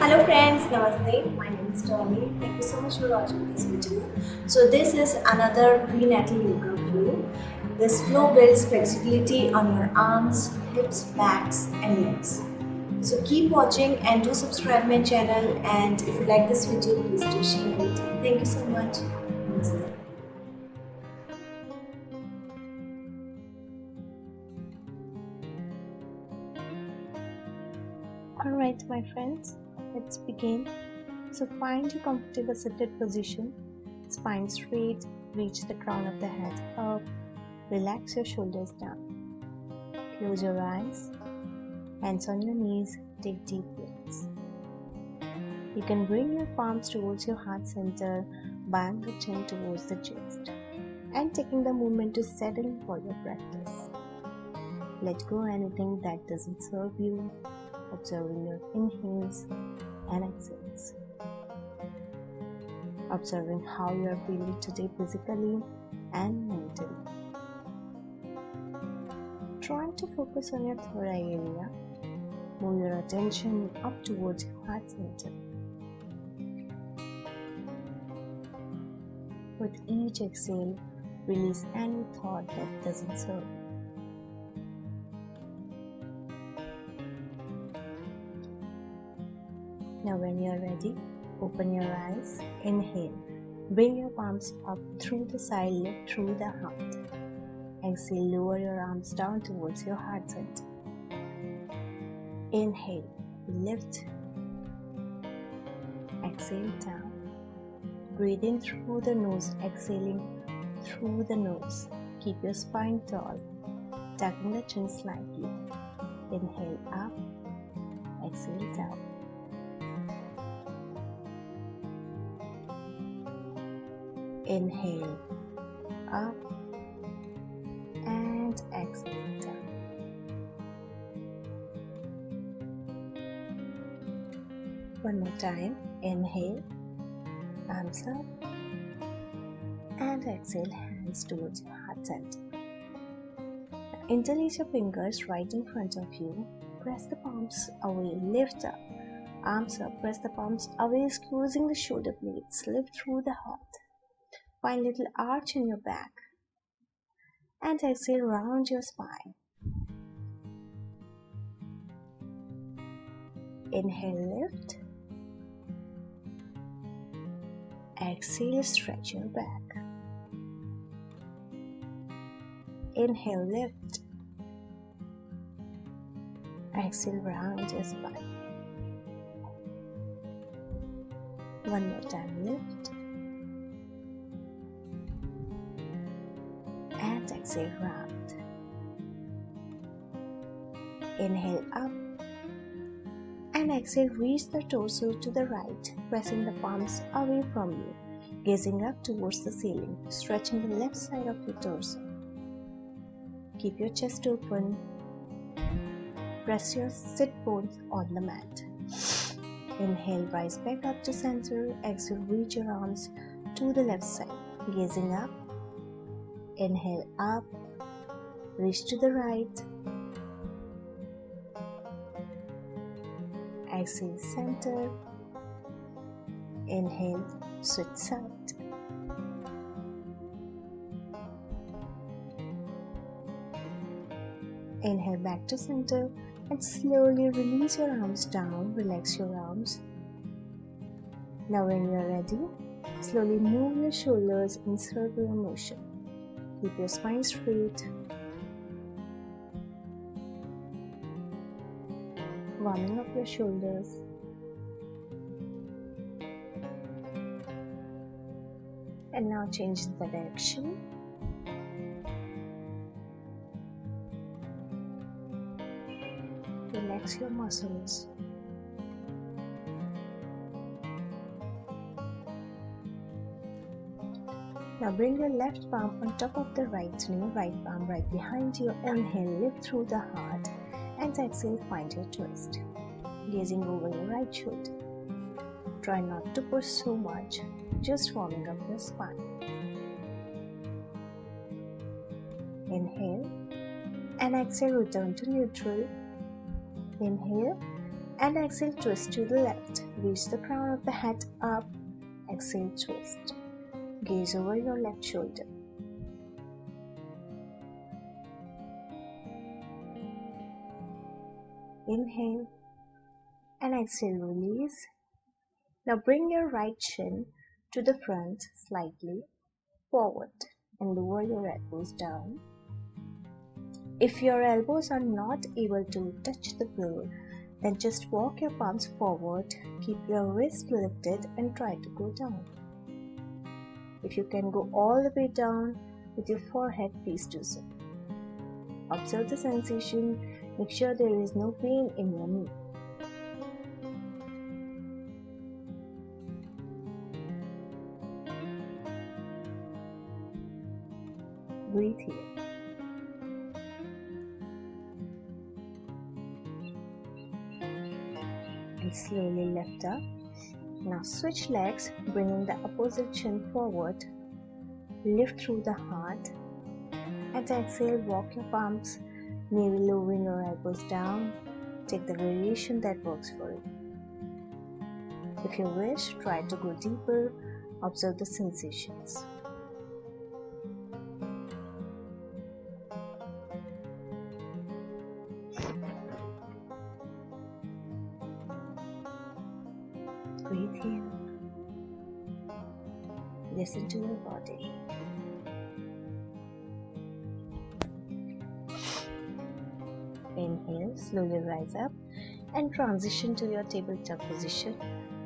Hello friends, Namaste. My name is Tommy. Thank you so much for watching this video. So this is another prenatal yoga flow. This flow builds flexibility on your arms, hips, backs and legs. So keep watching and do subscribe my channel, and if you like this video, please do share it. Thank you so much. Namaste. Alright, my friends, let's begin. So find your comfortable seated position, spine straight, reach the crown of the head up, relax your shoulders down. Close your eyes, hands on your knees, take deep breaths. You can bring your palms towards your heart center, bend the chin towards the chest, and taking the moment to settle for your practice. Let go anything that doesn't serve you, observing your inhales and exhales. Observing how you are feeling today physically and mentally. Try to focus on your third eye area. Move your attention up towards your heart center. With each exhale, release any thought that doesn't serve you. Now when you are ready, open your eyes, inhale, bring your palms up through the side, lift through the heart. Exhale, lower your arms down towards your heart center. Inhale, lift, exhale down. Breathe in through the nose, exhaling through the nose. Keep your spine tall, tucking the chin slightly. Inhale up, exhale down. Inhale up and exhale down. One more time. Inhale, arms up, and exhale, hands towards your heart center. Now interlace your fingers right in front of you. Press the palms away, lift up. Arms up, press the palms away, squeezing the shoulder blades. Lift through the heart. Find little arch in your back and exhale, round your spine. Inhale, lift. Exhale, stretch your back. Inhale, lift. Exhale, round your spine. One more time, lift. And exhale, round. Inhale up and exhale, reach the torso to the right, pressing the palms away from you, gazing up towards the ceiling, stretching the left side of your torso. Keep your chest open. Press your sit bones on the mat. Inhale, rise back up to center. Exhale, reach your arms to the left side, gazing up. Inhale up, reach to the right. Exhale, center. Inhale, switch side. Inhale back to center and slowly release your arms down. Relax your arms. Now when you are ready, slowly move your shoulders in circular motion. Keep your spine straight. Warming up your shoulders. And now change the direction. Relax your muscles. Now bring your left palm on top of the right knee, right palm right behind you. Inhale, lift through the heart, and exhale, find your twist. Gazing over your right shoulder. Try not to push so much, just warming up your spine. Inhale and exhale, return to neutral. Inhale and exhale, twist to the left. Reach the crown of the head up. Exhale, twist. Gaze over your left shoulder. Inhale and exhale, release. Now bring your right shin to the front slightly forward and lower your elbows down. If your elbows are not able to touch the floor, then just walk your palms forward, keep your wrist lifted and try to go down. If you can go all the way down with your forehead, please do so. Observe the sensation, make sure there is no pain in your knee. Breathe here. And slowly lift up. Now switch legs, bringing the opposite shin forward. Lift through the heart. At exhale, walk your palms, maybe lowering your elbows down. Take the variation that works for you. If you wish, try to go deeper. Observe the sensations. Breathe in. Listen to your body. Inhale, slowly rise up and transition to your tabletop position.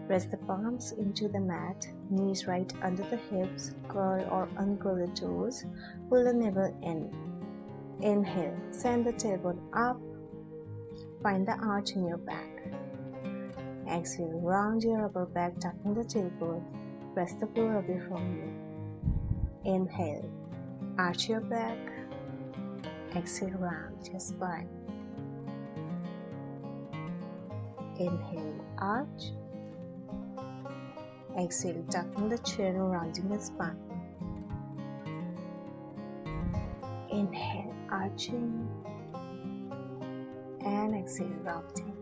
Press the palms into the mat, knees right under the hips, curl or uncurl the toes, pull the navel in. Inhale, send the tailbone up, find the arch in your back. Exhale, round your upper back, tucking the tailbone, press the floor away from you. Inhale, arch your back, exhale, round your spine. Inhale, arch. Exhale, tucking the chin, rounding the spine. Inhale, arching. And exhale, rounding.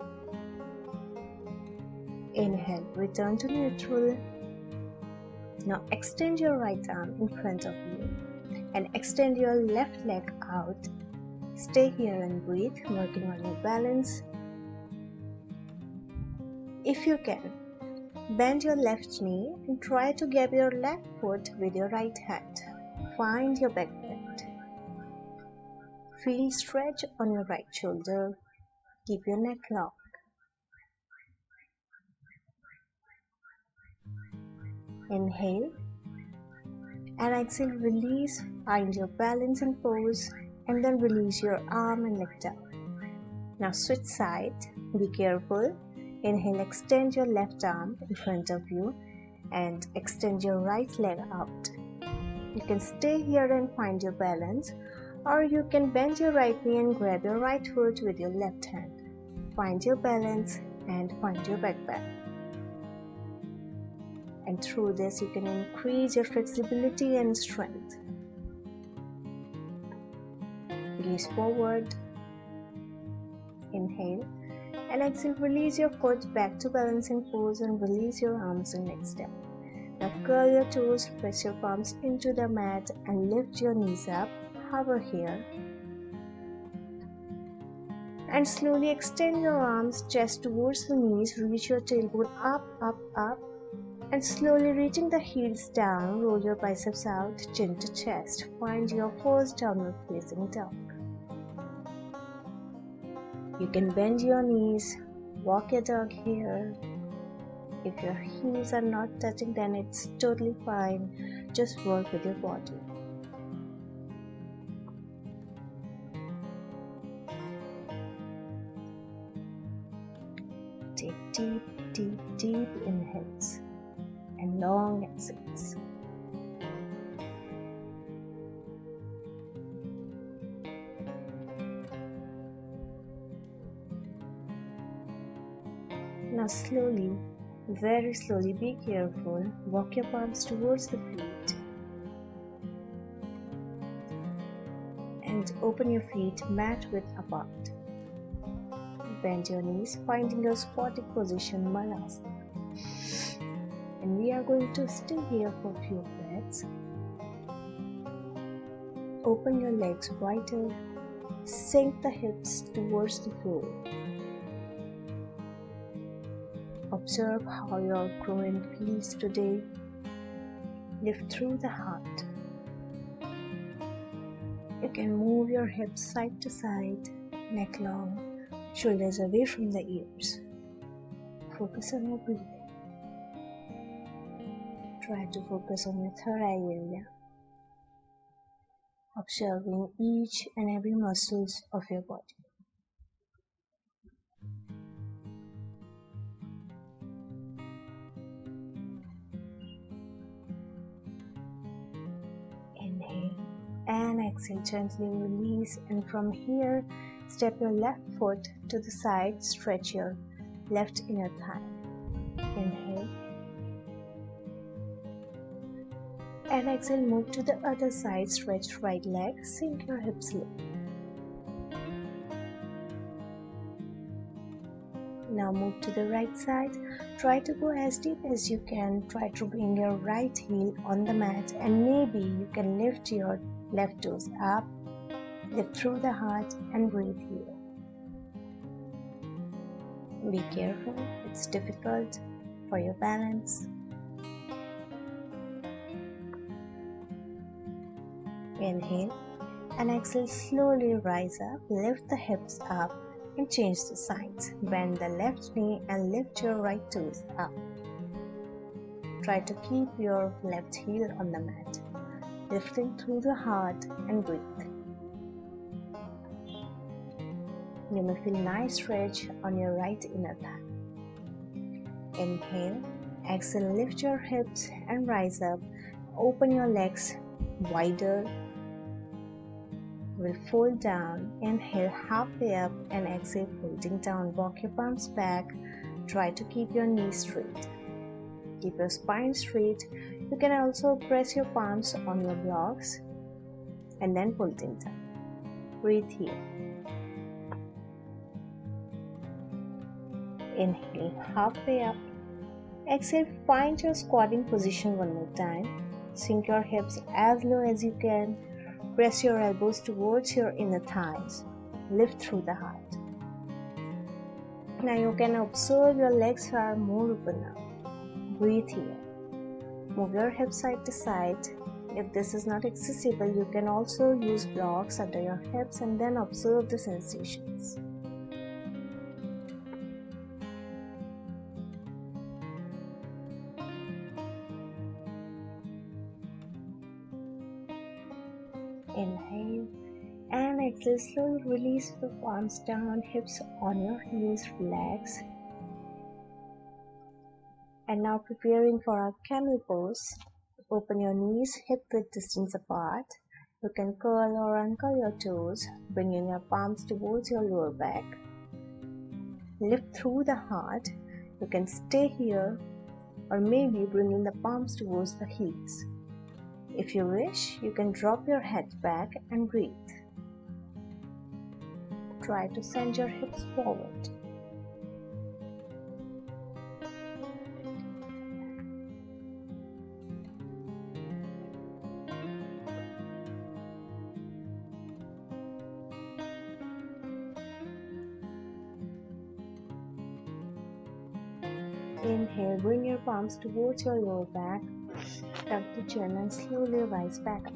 Inhale, return to neutral. Now extend your right arm in front of you and extend your left leg out. Stay here and breathe, working on your balance. If you can, bend your left knee and try to grab your left foot with your right hand. Find your back bend. Feel stretch on your right shoulder. Keep your neck long. Inhale and exhale, release. Find your balance and pose and then release your arm and leg down. Now switch side. Be careful. Inhale, extend your left arm in front of you and extend your right leg out. You can stay here and find your balance, or you can bend your right knee and grab your right foot with your left hand. Find your balance and find your back bend. And through this, you can increase your flexibility and strength. Gaze forward. Inhale. And exhale, release your foot back to balancing pose and release your arms and next step. Now curl your toes, press your palms into the mat and lift your knees up. Hover here. And slowly extend your arms, chest towards the knees, reach your tailbone up, up, up. And slowly reaching the heels down, roll your biceps out, chin to chest. Find your first downward facing dog. You can bend your knees, walk your dog here. If your heels are not touching, then it's totally fine. Just work with your body. Take deep, deep, deep inhales and long exhales. Now slowly, very slowly, be careful, walk your palms towards the feet and open your feet mat width apart. Bend your knees, finding your squatting position, Malasana. And we are going to stay here for a few breaths. Open your legs wider, sink the hips towards the floor. Observe how your groin feels today. Lift through the heart. You can move your hips side to side, neck long, shoulders away from the ears. Focus on your breathing. Try to focus on your third eye area, observing each and every muscles of your body. Inhale and exhale, gently release, and from here step your left foot to the side, stretch your left inner thigh. Inhale and exhale, move to the other side, stretch right leg, sink your hips low. Now move to the right side, try to go as deep as you can, try to bring your right heel on the mat, and maybe you can lift your left toes up, lift through the heart and breathe here. Be careful, it's difficult for your balance. Inhale and exhale, slowly rise up, lift the hips up and change the sides. Bend the left knee and lift your right toes up. Try to keep your left heel on the mat, lifting through the heart and breathe. You may feel nice stretch on your right inner thigh. Inhale, exhale, lift your hips and rise up. Open your legs wider. Will fold down. Inhale, halfway up and exhale, folding down. Walk your palms back. Try to keep your knees straight. Keep your spine straight. You can also press your palms on your blocks and then folding down. Breathe here. Inhale, halfway up. Exhale, find your squatting position one more time. Sink your hips as low as you can. Press your elbows towards your inner thighs. Lift through the heart. Now you can observe your legs are more open now. Breathe here. Move your hips side to side. If this is not accessible, you can also use blocks under your hips and then observe the sensations. Inhale and exhale, slowly release the palms down, hips on your heels, relax. And now preparing for our camel pose. Open your knees hip width distance apart. You can curl or uncurl your toes, bringing your palms towards your lower back. Lift through the heart. You can stay here or maybe bringing the palms towards the heels. If you wish, you can drop your head back and breathe. Try to send your hips forward. Inhale, bring your palms towards your lower back. Tuck the chin and slowly rise back up.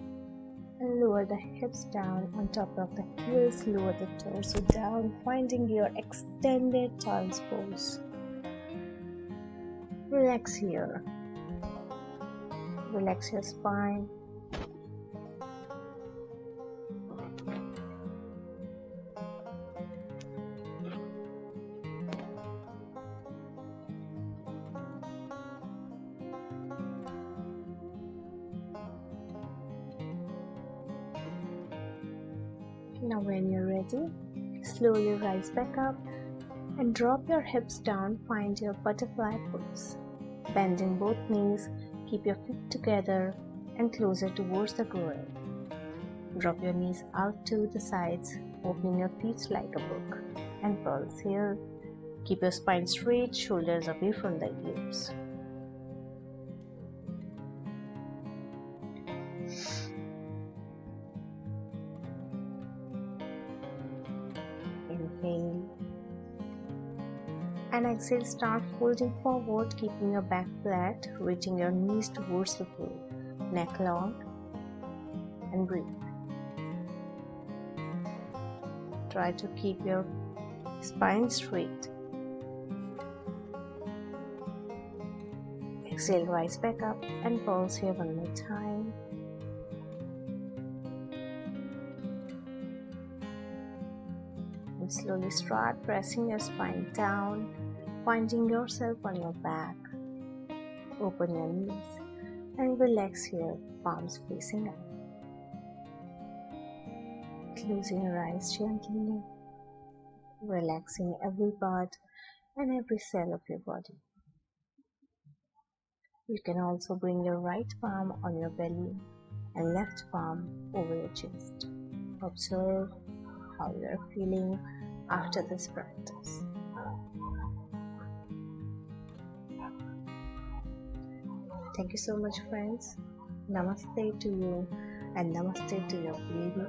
And lower the hips down on top of the heels. Lower the torso down, finding your extended child's pose. Relax here. Relax your spine. Now when you're ready, slowly rise back up and drop your hips down, find your butterfly pose. Bending both knees, keep your feet together and closer towards the groin. Drop your knees out to the sides, opening your feet like a book and pulse here. Keep your spine straight, shoulders away from the ears. Inhale and exhale, start folding forward, keeping your back flat, reaching your knees towards the floor, neck long, and breathe. Try to keep your spine straight. Exhale, rise back up and pulse here one more time. And slowly start pressing your spine down, finding yourself on your back. Open your knees and relax here, palms facing up. Closing your eyes gently, relaxing every part and every cell of your body. You can also bring your right palm on your belly and left palm over your chest. Observe how you are feeling after this practice. Thank you so much, friends. Namaste to you and namaste to your baby.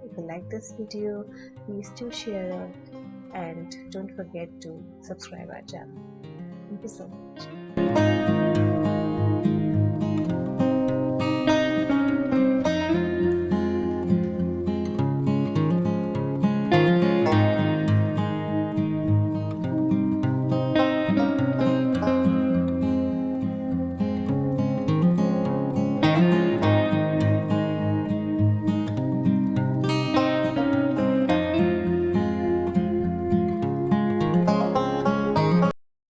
If you like this video, please do share it and don't forget to subscribe our channel. Thank you so much.